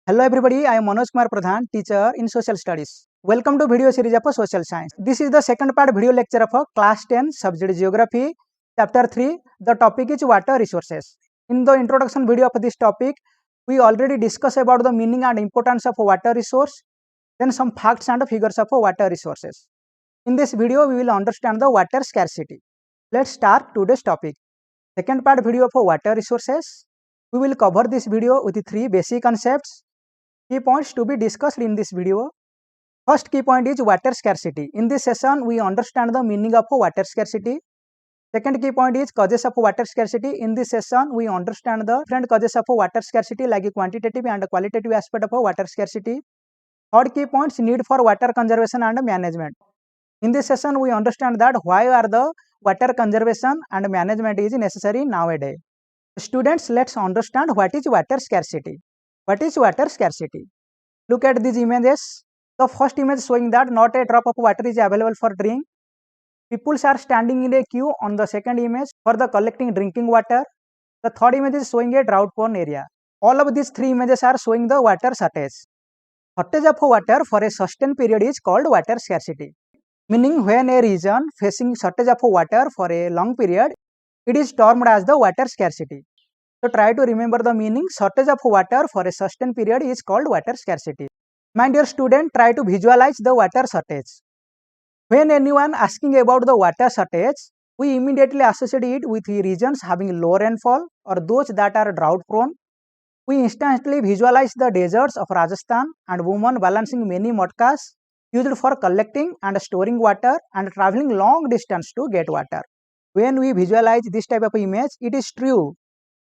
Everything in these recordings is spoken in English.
Hello everybody, I am Manoj Kumar Pradhan, teacher in Social Studies. Welcome to video series of Social Science. This is the second part video lecture of Class 10 Subject Geography, Chapter 3. The topic is water resources. In the introduction video of this topic, we already discussed about the meaning and importance of water resource, then some facts and figures of water resources. In this video, we will understand the water scarcity. Let's start today's topic. Second part video of water resources. We will cover this video with three basic concepts. Key points to be discussed in this video. First key point is water scarcity. In this session, we understand the meaning of water scarcity. Second key point is causes of water scarcity. In this session, we understand the different causes of water scarcity like quantitative and qualitative aspect of water scarcity. Third key points need for water conservation and management. In this session, we understand that why are the water conservation and management is necessary nowadays. Students, let's understand what is water scarcity. What is water scarcity? Look at these images. The first image showing that not a drop of water is available for drink. People are standing in a queue on the second image for the collecting drinking water. The third image is showing a drought prone area. All of these three images are showing the water shortage. Shortage of water for a sustained period is called water scarcity. Meaning when a region facing shortage of water for a long period, it is termed as the water scarcity. So try to remember the meaning. Shortage of water for a sustained period is called water scarcity. My dear student, try to visualize the water shortage. When anyone asking about the water shortage, we immediately associate it with regions having low rainfall or those that are drought prone. We instantly visualize the deserts of Rajasthan and women balancing many motkas used for collecting and storing water and traveling long distance to get water. When we visualize this type of image, it is true.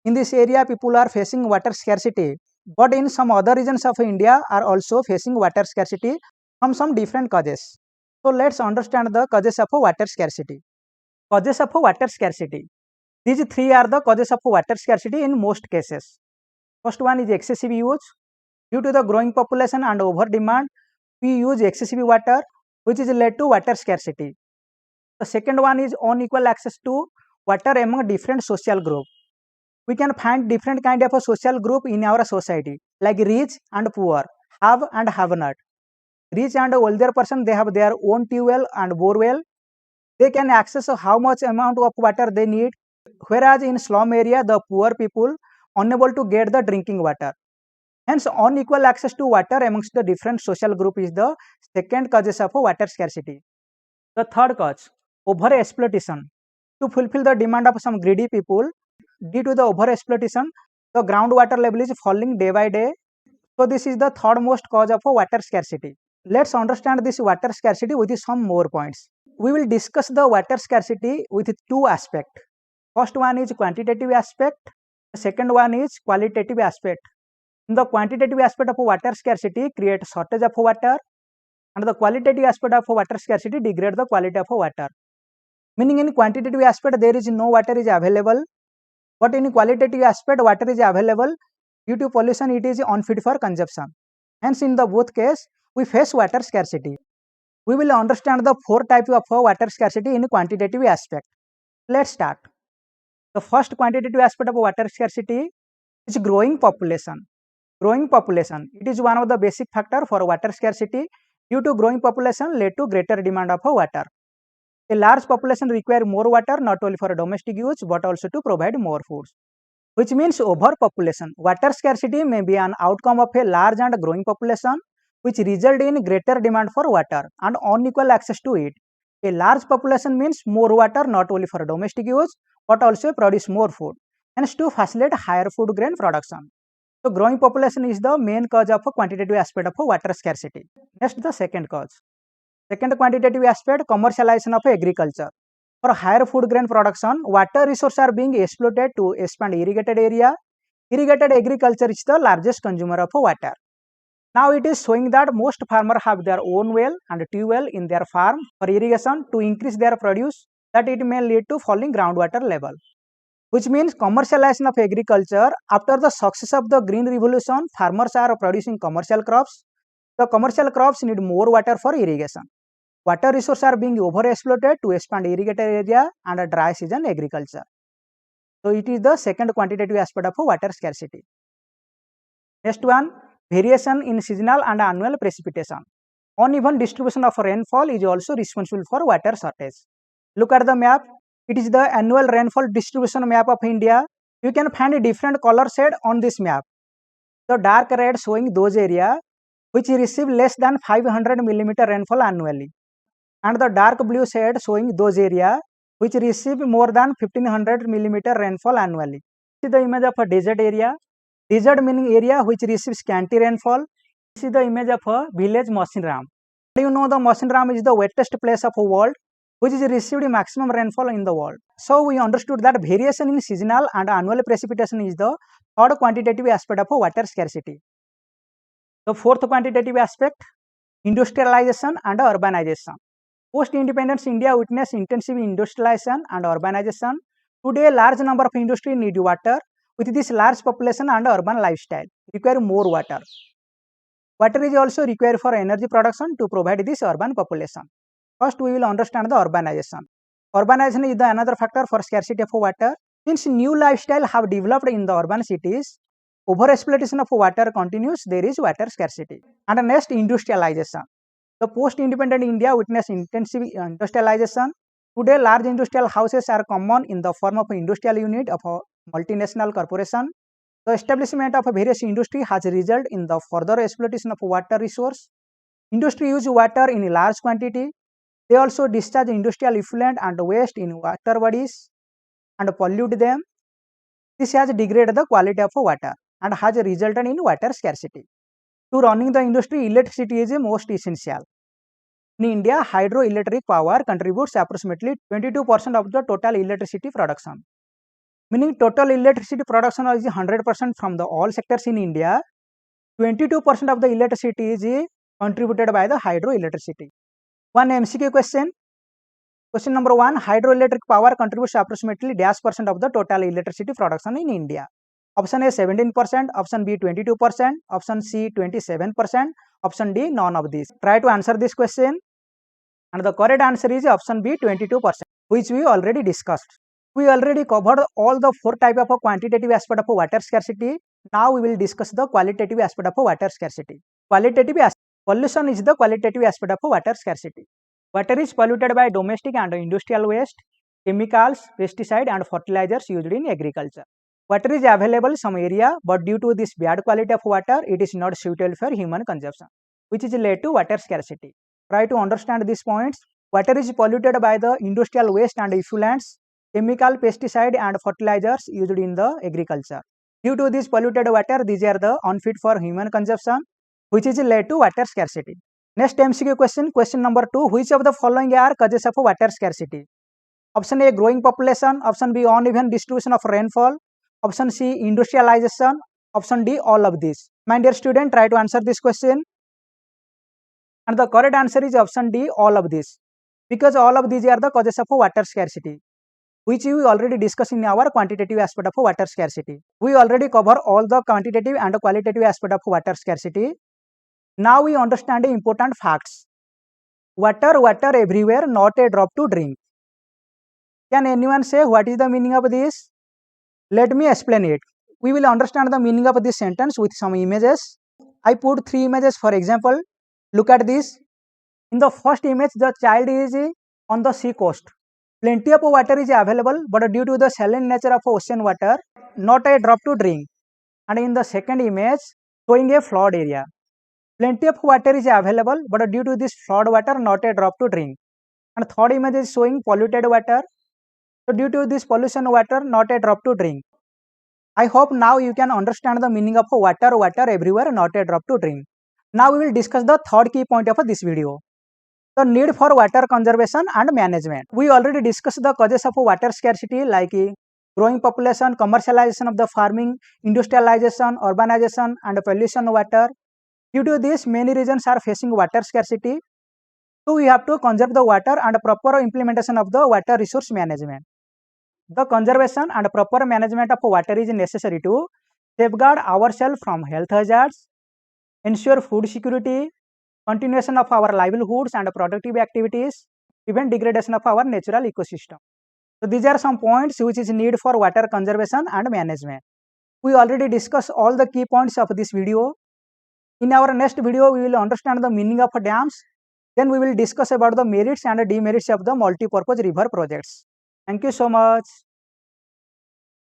In this area, people are facing water scarcity, but in some other regions of India are also facing water scarcity from some different causes. So let's understand the causes of water scarcity. Causes of water scarcity. These three are the causes of water scarcity in most cases. First one is excessive use. Due to the growing population and over demand, we use excessive water, which is led to water scarcity. The second one is unequal access to water among different social groups. We can find different kind of a social group in our society like rich and poor, have and have not. Rich and older person, they have their own tube well and bore well. They can access how much amount of water they need, whereas in slum area the poor people unable to get the drinking water. Hence unequal access to water amongst the different social group is the second causes of water scarcity. The third cause, over exploitation. To fulfill the demand of some greedy people, due to the over exploitation, the groundwater level is falling day by day. So this is the third most cause of water scarcity. Let's understand this water scarcity with some more points. We will discuss the water scarcity with two aspects. First one is quantitative aspect. The second one is qualitative aspect. In the quantitative aspect of water scarcity, create shortage of water, and the qualitative aspect of water scarcity degrade the quality of water. Meaning in quantitative aspect there is no water is available, but in qualitative aspect water is available. Due to pollution it is unfit for consumption. Hence in the both case we face water scarcity. We will understand the four types of water scarcity in quantitative aspect. Let's start. The first quantitative aspect of water scarcity is growing population. Growing population, it is one of the basic factor for water scarcity. Due to growing population led to greater demand of water. A large population require more water not only for domestic use but also to provide more foods, which means overpopulation. Water scarcity may be an outcome of a large and growing population which result in greater demand for water and unequal access to it. A large population means more water not only for domestic use but also produce more food, hence to facilitate higher food grain production. So growing population is the main cause of a quantitative aspect of water scarcity. Next, the second cause. Second quantitative aspect, commercialization of agriculture. For higher food grain production, water resources are being exploited to expand irrigated area. Irrigated agriculture is the largest consumer of water. Now it is showing that most farmers have their own well and tube well in their farm for irrigation to increase their produce, that it may lead to falling groundwater level. Which means commercialization of agriculture. After the success of the green revolution, farmers are producing commercial crops. The commercial crops need more water for irrigation. Water resources are being overexploited to expand irrigated area and a dry season agriculture. So it is the second quantitative aspect of water scarcity. Next one, variation in seasonal and annual precipitation. Uneven distribution of rainfall is also responsible for water shortage. Look at the map. It is the annual rainfall distribution map of India. You can find a different color shade on this map. The dark red showing those areas which receive less than 500 millimeter rainfall annually, and the dark blue shade showing those areas which receive more than 1500 millimeter rainfall annually. This is the image of a desert area. Desert meaning area which receives scanty rainfall. This is the image of a village Mausinram. You know the Mausinram is the wettest place of the world which is received maximum rainfall in the world. So we understood that variation in seasonal and annual precipitation is the third quantitative aspect of water scarcity. The fourth quantitative aspect, industrialization and urbanization. Post-independence India witnessed intensive industrialization and urbanization. Today, large number of industry need water. With this large population and urban lifestyle, require more water. Water is also required for energy production to provide this urban population. First, we will understand the urbanization. Urbanization is the another factor for scarcity of water. Since new lifestyle have developed in the urban cities, overexploitation of water continues, there is water scarcity. And next, industrialization. The post-independent India witnessed intensive industrialization. Today, large industrial houses are common in the form of industrial unit of a multinational corporation. The establishment of various industry has resulted in the further exploitation of water resource. Industry use water in a large quantity. They also discharge industrial effluent and waste in water bodies and pollute them. This has degraded the quality of water and has resulted in water scarcity. To running the industry, electricity is most essential. In India, hydroelectric power contributes approximately 22% of the total electricity production. Meaning total electricity production is 100% from the all sectors in India. 22% of the electricity is contributed by the hydroelectricity. One MCQ question. Question number 1. Hydroelectric power contributes approximately % of the total electricity production in India. Option A 17%, option B 22%, option C 27%, option D none of these. Try to answer this question. And the correct answer is option B 22%, which we already discussed. We already covered all the 4 types of quantitative aspect of water scarcity. Now we will discuss the qualitative aspect of water scarcity. Pollution is the qualitative aspect of water scarcity. Water is polluted by domestic and industrial waste, chemicals, pesticide and fertilizers used in agriculture. Water is available in some area, but due to this bad quality of water, it is not suitable for human consumption, which is led to water scarcity. Try to understand these points. Water is polluted by the industrial waste and effluents, chemical, pesticide and fertilizers used in the agriculture. Due to this polluted water, these are the unfit for human consumption, which is led to water scarcity. Next MCQ question, question number 2. Which of the following are causes of water scarcity? Option A, growing population. Option B, uneven distribution of rainfall. Option C, industrialization. Option D, all of these. My dear student, try to answer this question. And the correct answer is option D, all of these. Because all of these are the causes of water scarcity, which we already discussed in our quantitative aspect of water scarcity. We already cover all the quantitative and qualitative aspect of water scarcity. Now we understand the important facts. Water, water everywhere, not a drop to drink. Can anyone say what is the meaning of this? Let me explain it. We will understand the meaning of this sentence with some images. I put 3 images for example. Look at this. In the first image, the child is on the sea coast. Plenty of water is available, but due to the saline nature of ocean water, not a drop to drink. And in the second image, showing a flood area. Plenty of water is available, but due to this flood water, not a drop to drink. And third image is showing polluted water. So due to this pollution water, not a drop to drink. I hope now you can understand the meaning of water, water everywhere, not a drop to drink. Now we will discuss the third key point of this video. The need for water conservation and management. We already discussed the causes of water scarcity like growing population, commercialization of the farming, industrialization, urbanization and pollution water. Due to this, many regions are facing water scarcity. So we have to conserve the water and proper implementation of the water resource management. The conservation and proper management of water is necessary to safeguard ourselves from health hazards, ensure food security, continuation of our livelihoods and productive activities, prevent degradation of our natural ecosystem. So these are some points which is need for water conservation and management. We already discussed all the key points of this video. In our next video, we will understand the meaning of dams. Then we will discuss about the merits and demerits of the multi-purpose river projects. Thank you so much.